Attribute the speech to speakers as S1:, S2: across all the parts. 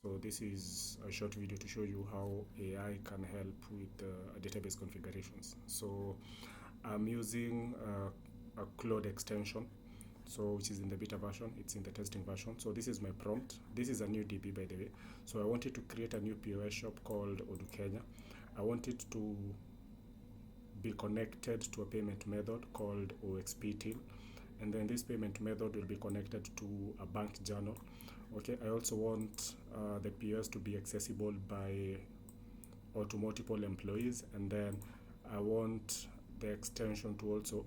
S1: So this is a short video to show you how AI can help with database configurations. So I'm using a Claude extension, so which is in the beta version. It's in the testing version. So this is my prompt. This is a new DB, by the way. So I wanted to create a new POS shop called Odoo Kenya. I want it to be connected to a payment method called OXP and then this payment method will be connected to a bank journal. Okay, I also want the POS to be accessible by or to multiple employees, and then I want the extension to also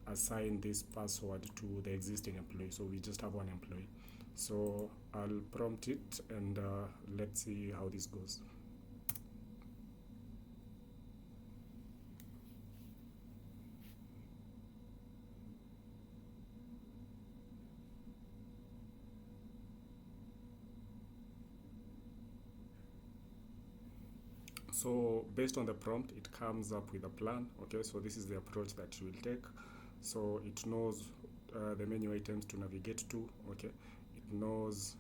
S1: assign this password to the existing employee, so we just have one employee. So I'll prompt it and let's see how this goes. So based on the prompt, it comes up with a plan. Okay, so this is the approach that you will take. So it knows the menu items to navigate to. Okay, it knows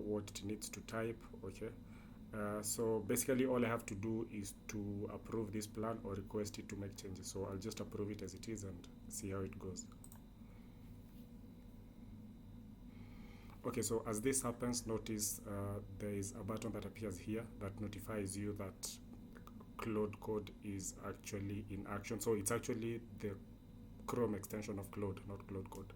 S1: what it needs to type. Okay, so basically all I have to do is to approve this plan or request it to make changes. So I'll just approve it as it is and see how it goes. Okay, so as this happens, notice there is a button that appears here that notifies you that Claude code is actually in action. So it's actually the Chrome extension of Claude, not Claude code.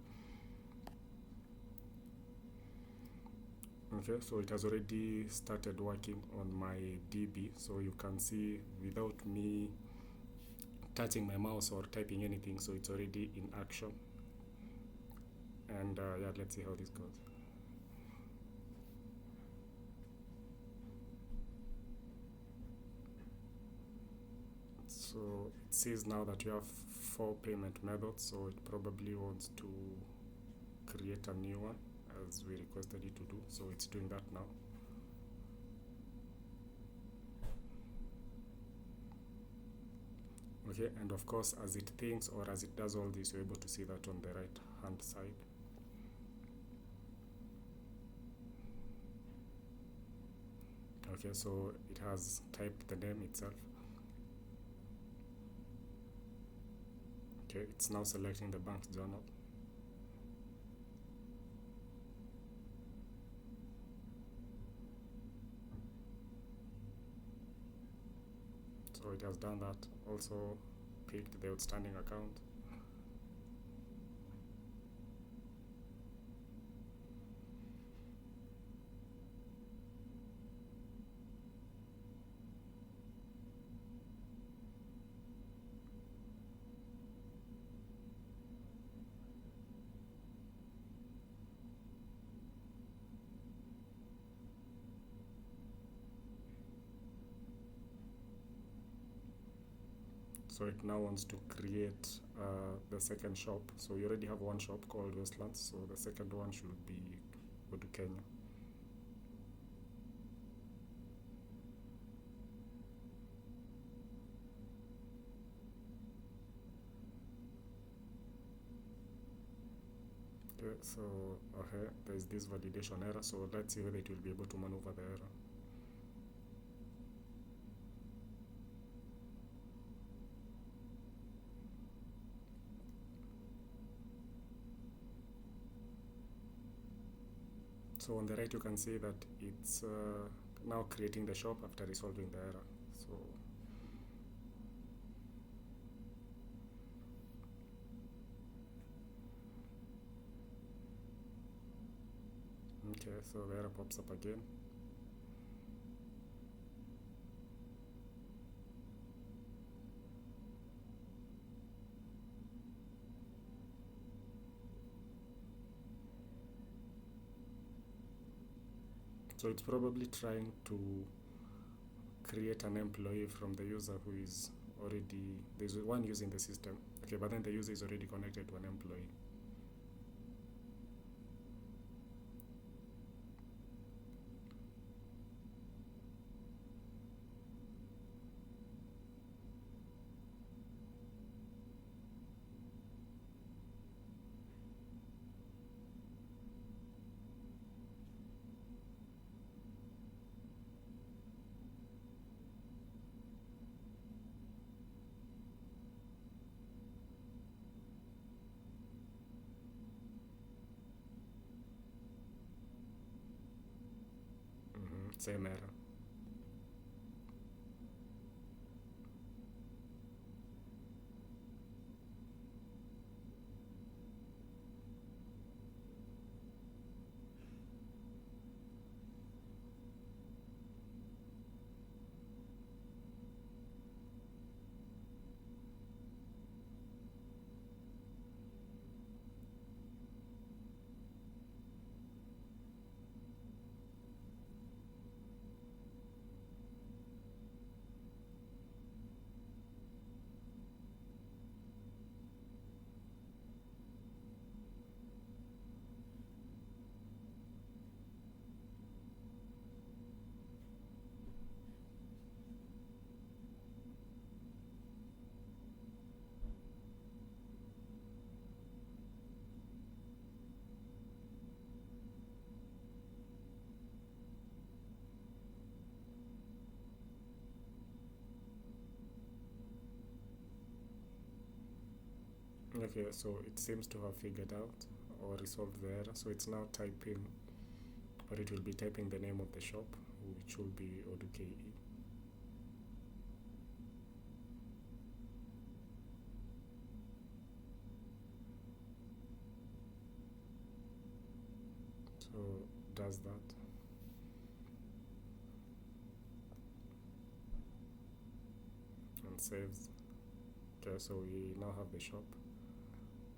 S1: Okay, so it has already started working on my DB. So you can see without me touching my mouse or typing anything, so it's already in action. And yeah, let's see how this goes. So it says now that you have 4 payment methods, so it probably wants to create a new one as we requested it to do. So it's doing that now. Okay, and of course, as it thinks or as it does all this, you're able to see that on the right hand side. Okay, so it has typed the name itself. Okay, it's now selecting the bank's journal. So it has done that, also picked the outstanding account. So it now wants to create the second shop. So you already have one shop called Westlands, so the second one should be Odoo Kenya. Okay, so okay, there's this validation error, so let's see whether it will be able to maneuver the error. So on the right you can see that it's now creating the shop after resolving the error. So okay, so the error pops up again. So it's probably trying to create an employee from the user who is already, there's one using the system. Okay, but then the user is already connected to an employee. same error. Okay, so it seems to have figured out or resolved the error. So it's now typing, or it will be typing the name of the shop, which will be Odoo KE. So does that. And saves. Okay, so we now have the shop.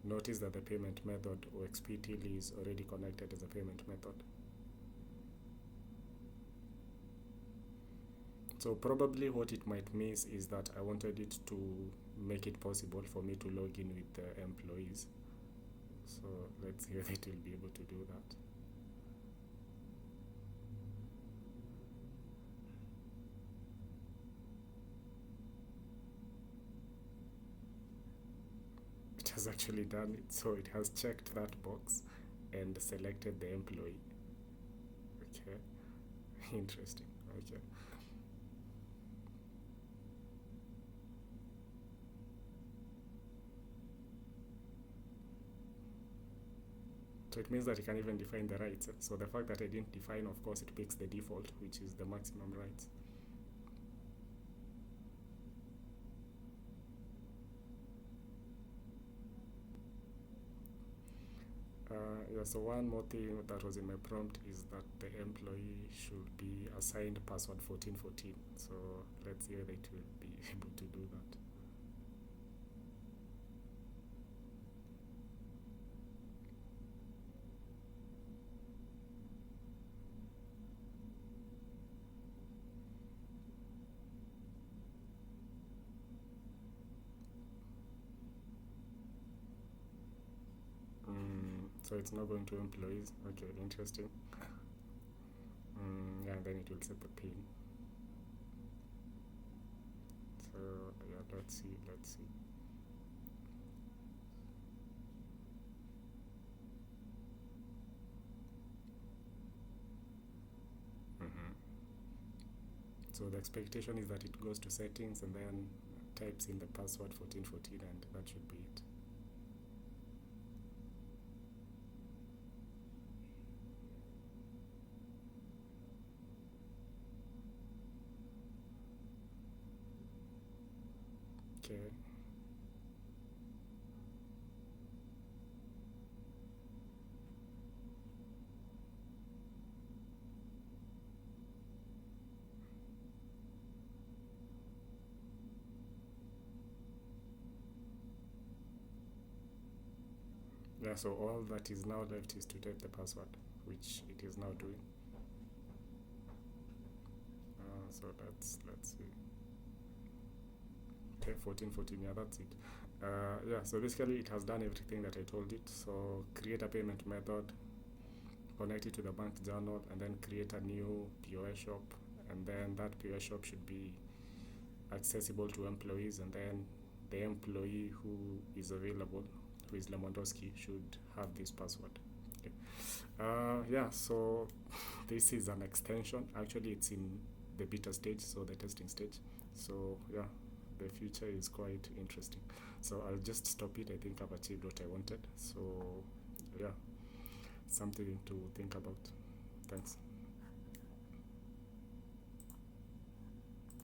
S1: Notice that the payment method OXP-till is already connected as a payment method. So probably what it might miss is that I wanted it to make it possible for me to log in with the employees. So let's see if it will be able to do that. It has actually done it. So it has checked that box and selected the employee. Okay, interesting. Okay. So it means that you can even define the rights. So the fact that I didn't define, of course, it picks the default, which is the maximum rights. Yeah, so one more thing that was in my prompt is that the employee should be assigned password 1414. So let's see whether it will be able to do that. So it's not going to employees. Okay, interesting. Yeah, and then it will set the pin. So yeah, let's see. So the expectation is that it goes to settings and then types in the password 1414, and that should be it. Okay. Yeah, so all that is now left is to type the password, which it is now doing. So let's see. Okay, 1414, yeah, that's it. Yeah, so basically it has done everything that I told it. So create a payment method, connect it to the bank journal, and then create a new POS shop, and then that POS shop should be accessible to employees, and then the employee who is available, who is Lemondowski, should have this password. Okay. Yeah, so this is an extension. Actually, it's in the beta stage, so the testing stage. So yeah, the future is quite interesting. So I'll just stop it. I think I've achieved what I wanted. So yeah, something to think about.